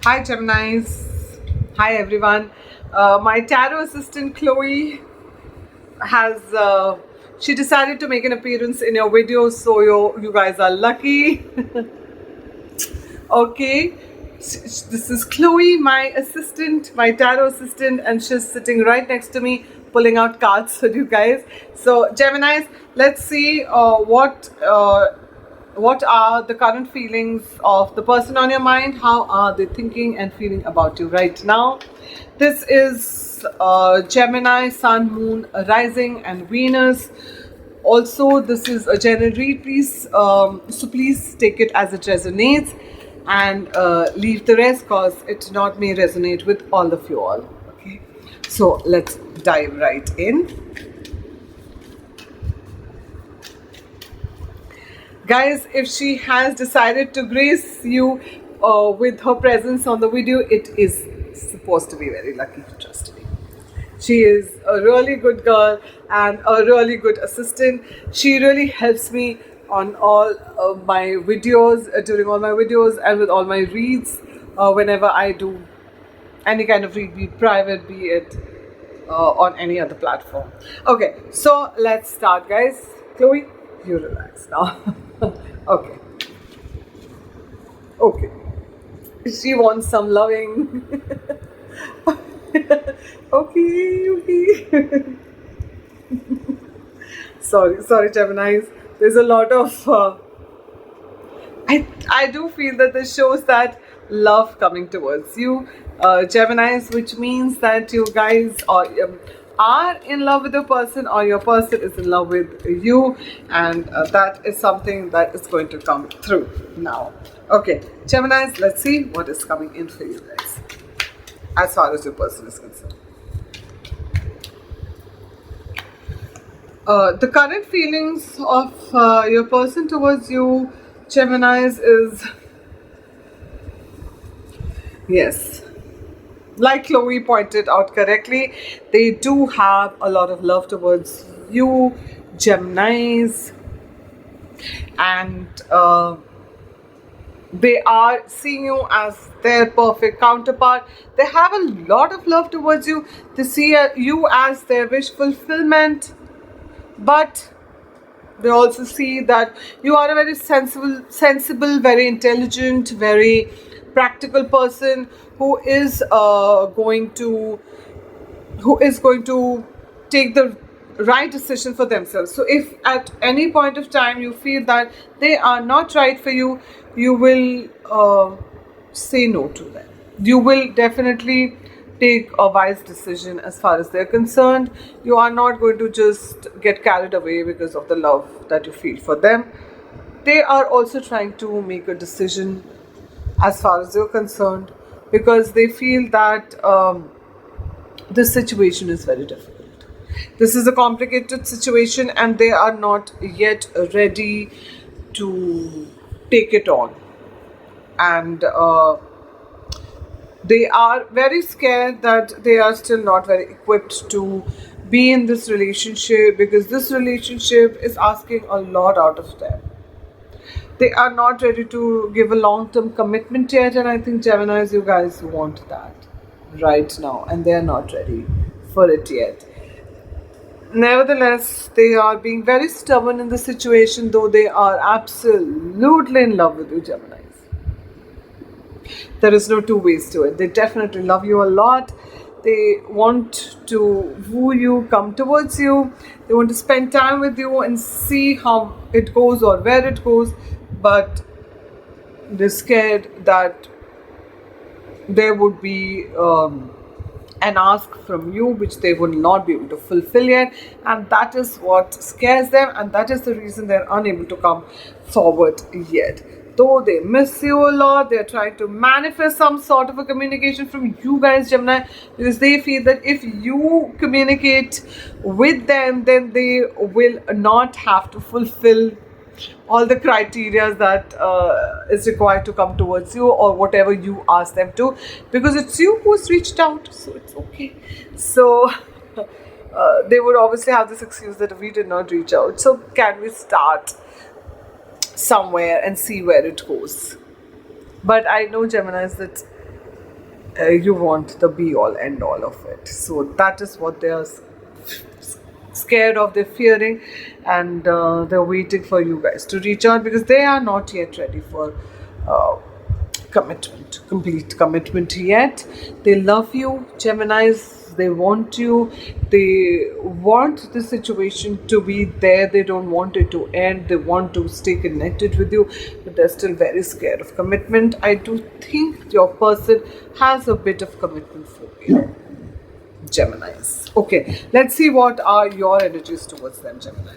Hi Geminis. Hi everyone. My tarot assistant Chloe has she decided to make an appearance in your video, so you guys are lucky. Okay. This is Chloe, my assistant, my tarot assistant, and she's sitting right next to me, pulling out cards for you guys. So, Geminis, let's see what are the current feelings of the person on your mind. How are they thinking and feeling about you right now? This is Gemini, Sun, Moon, Rising, and Venus. Also, this is a general read, please. So please take it as it resonates and leave the rest because it not may resonate with all of you all. Okay, so let's dive right in. Guys, if she has decided to grace you with her presence on the video, it is supposed to be very lucky, trust me. She is a really good girl and a really good assistant. She really helps me on all my videos, during all my videos, and with all my reads whenever I do any kind of read, be it private, be it on any other platform. Okay, so let's start, guys. Chloe, you relax now. Okay, okay. She wants some loving. Okay, okay. Sorry, Geminis. There's a lot of. I do feel that this shows that love coming towards you, Geminis, which means that you guys are in love with a person, or your person is in love with you, and that is something that is going to come through now. Okay, Geminis, let's see what is coming in for you guys as far as your person is concerned. The current feelings of your person towards you, Geminis, is yes. Like Chloe pointed out correctly, they do have a lot of love towards you, Geminis, and they are seeing you as their perfect counterpart. They have a lot of love towards you. They see you as their wish fulfillment, but they also see that you are a very sensible, very intelligent, very practical person who is going to take the right decision for themselves. So if at any point of time you feel that they are not right for you, you will say no to them. You will definitely take a wise decision as far as they're concerned. You are not going to just get carried away because of the love that you feel for them. They are also trying to make a decision as far as you're concerned because they feel that this situation is very difficult. This is a complicated situation and they are not yet ready to take it on. And they are very scared that they are still not very equipped to be in this relationship because this relationship is asking a lot out of them. They are not ready to give a long-term commitment yet, and I think Geminis, you guys want that right now, and they are not ready for it yet. Nevertheless, they are being very stubborn in the situation, though they are absolutely in love with you, Geminis. There is no two ways to it. They definitely love you a lot. They want to woo you, come towards you. They want to spend time with you and see how it goes or where it goes. But they're scared that there would be an ask from you which they would not be able to fulfill yet, and that is what scares them, and that is the reason they're unable to come forward yet. Though they miss you a lot, they're trying to manifest some sort of a communication from you guys, Gemini, because they feel that if you communicate with them, then they will not have to fulfill all the criteria that is required to come towards you or whatever you ask them to, because it's you who's reached out, so it's okay. So they would obviously have this excuse that we did not reach out, so can we start somewhere and see where it goes. But I know, Geminis, that You want the be all end all of it. So that is what they are scared of, they're fearing, and they're waiting for you guys to reach out because they are not yet ready for uh, commitment, complete commitment yet. They love you, Geminis. They want you. They want the situation to be there. They don't want it to end. They want to stay connected with you, but they're still very scared of commitment. I do think your person has a bit of commitment phobia, Geminis. Okay, let's see what are your energies towards them, Gemini.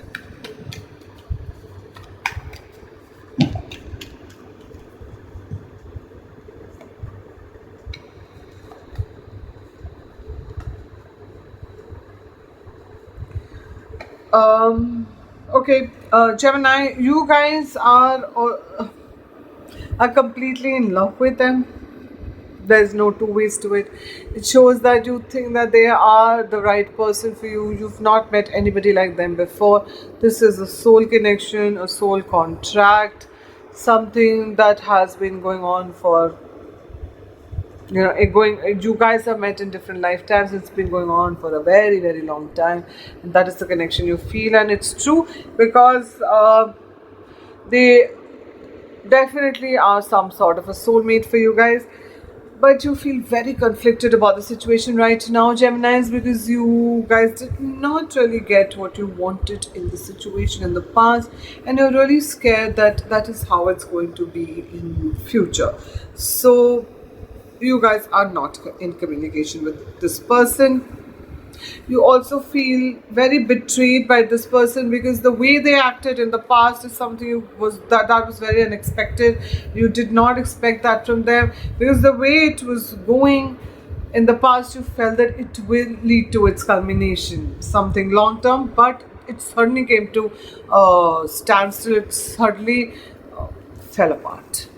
Okay, Gemini, you guys are completely in love with them. There's no two ways to it. It shows that you think that they are the right person for you. You've not met anybody like them before. This is a soul connection, a soul contract, something that has been going on for, you guys have met in different lifetimes. It's been going on for a very, very long time, and that is the connection you feel. And it's true because they definitely are some sort of a soulmate for you guys, but you feel very conflicted about the situation right now, Geminis, because you guys did not really get what you wanted in the situation in the past, and you're really scared that that is how it's going to be in future. So you guys are not in communication with this person. You also feel very betrayed by this person because the way they acted in the past is something that was very unexpected. You did not expect that from them because the way it was going in the past, you felt that it will lead to its culmination, something long term, but it suddenly came to standstill. It suddenly fell apart,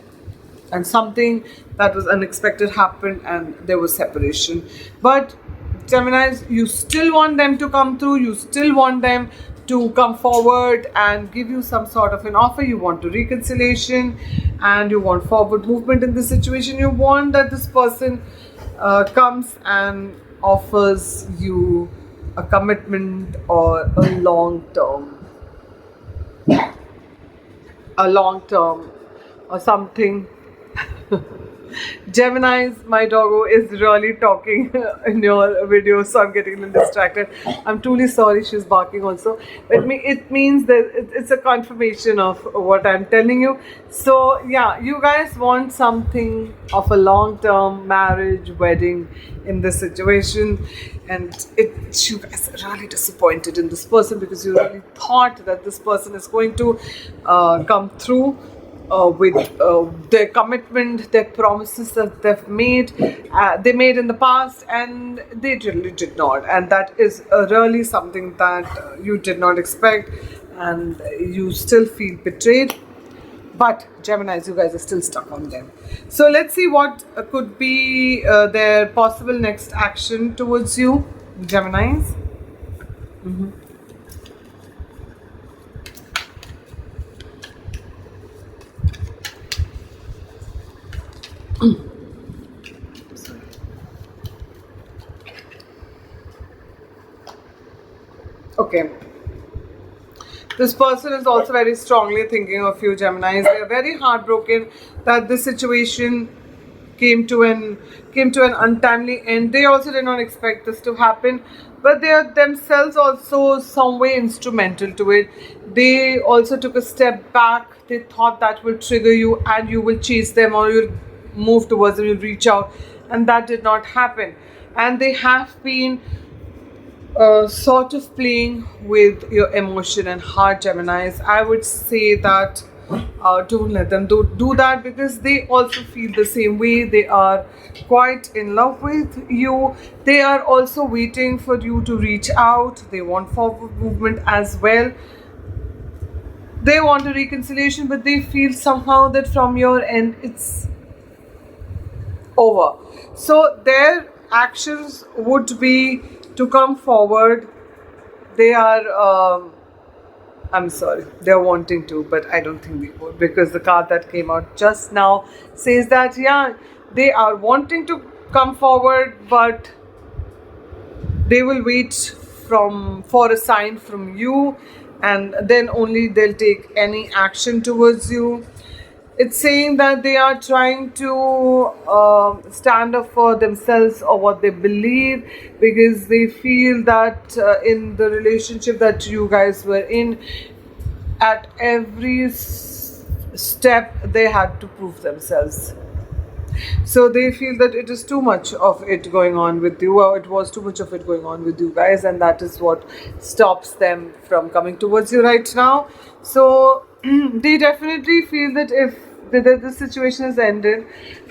and something that was unexpected happened, and there was separation. But Geminis, you still want them to come through, you still want them to come forward and give you some sort of an offer. You want to reconciliation, and you want forward movement in this situation. You want that this person comes and offers you a commitment or a long term or something. Gemini's, my doggo is really talking in your video, so I'm getting a little distracted. I'm truly sorry, she's barking also. But it means that it's a confirmation of what I'm telling you. So, yeah, you guys want something of a long-term marriage, wedding in this situation. And you guys are really disappointed in this person because you really thought that this person is going to come through with their commitment, their promises that they made in the past, and they really did not. And that is really something that you did not expect, and you still feel betrayed. But Geminis, you guys are still stuck on them. So let's see what could be their possible next action towards you, Geminis. Okay. This person is also very strongly thinking of you, Geminis. They are very heartbroken that this situation came to an untimely end. They also did not expect this to happen, but they are themselves also some way instrumental to it. They also took a step back. They thought that will trigger you and you will chase them, or you'll move towards them, you'll reach out, and that did not happen. And they have been sort of playing with your emotion and heart, Geminis. I would say that don't let them do that, because they also feel the same way. They are quite in love with you. They are also waiting for you to reach out. They want forward movement as well. They want a reconciliation, but they feel somehow that from your end it's over. So their actions would be to come forward. They are I'm sorry, they're wanting to, but I don't think they would, because the card that came out just now says that, yeah, they are wanting to come forward, but they will wait for a sign from you, and then only they'll take any action towards you. It's saying that they are trying to stand up for themselves or what they believe, because they feel that in the relationship that you guys were in, at every step they had to prove themselves. So they feel that it is too much of it going on with you, or it was too much of it going on with you guys, and that is what stops them from coming towards you right now. So they definitely feel that if the situation is ended,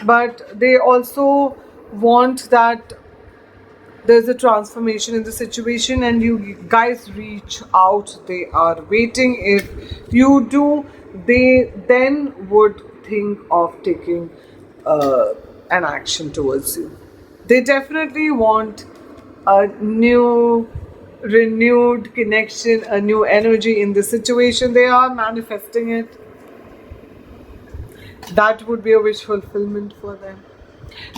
but they also want that there's a transformation in the situation, and you guys reach out. They are waiting. If you do, they then would think of taking an action towards you. They definitely want a new, renewed connection, a new energy in the situation. They are manifesting it. That would be a wish fulfillment for them.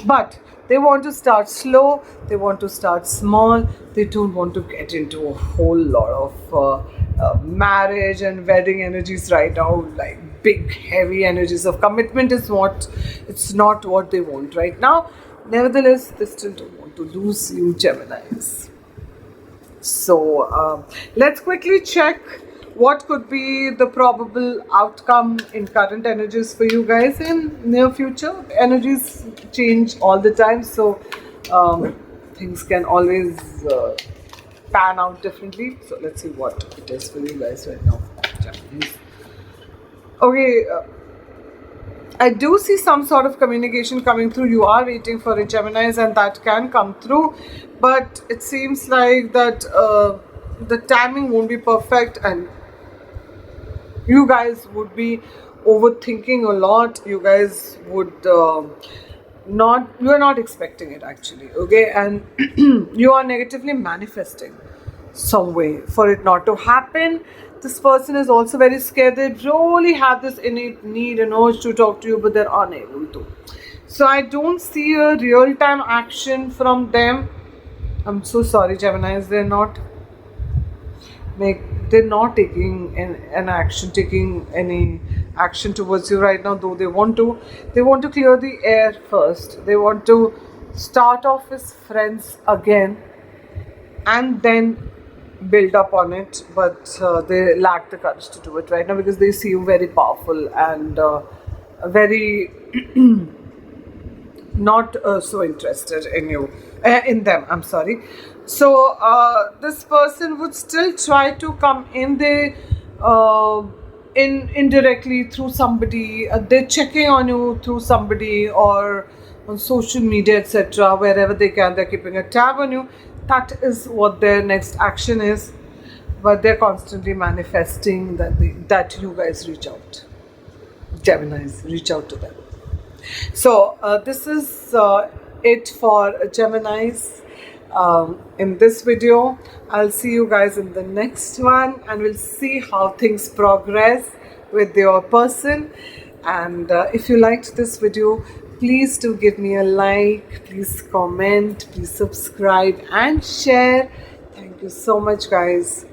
But they want to start slow, they want to start small, they don't want to get into a whole lot of marriage and wedding energies right now, like big heavy energies of commitment is what, it's not what they want right now. Nevertheless, they still don't want to lose you, Geminis. So let's quickly check what could be the probable outcome in current energies for you guys in near future. Energies change all the time, so things can always pan out differently. So let's see what it is for you guys right now. Okay, I do see some sort of communication coming through. You are waiting for it, Geminis, and that can come through, but it seems like that the timing won't be perfect, and you guys would be overthinking a lot. You guys would you are not expecting it actually, okay, and you are negatively manifesting some way for it not to happen. This person is also very scared. They really have this innate need and urge to talk to you, but they're unable to. So I don't see a real-time action from them. I'm so sorry, Geminis. They're not taking taking any action towards you right now, though they want to clear the air first. They want to start off as friends again and then build up on it, but they lack the courage to do it right now because they see you very powerful and very not so interested in them. I'm sorry. So this person would still try to come in there indirectly through somebody. They're checking on you through somebody or on social media, etc. Wherever they can, they're keeping a tab on you. That is what their next action is. But they're constantly manifesting that you guys reach out. Geminis, reach out to them. So this is it for Geminis in this video. I'll see you guys in the next one, and we'll see how things progress with your person. And if you liked this video, please do give me a like, please comment, please subscribe and share. Thank you so much, guys.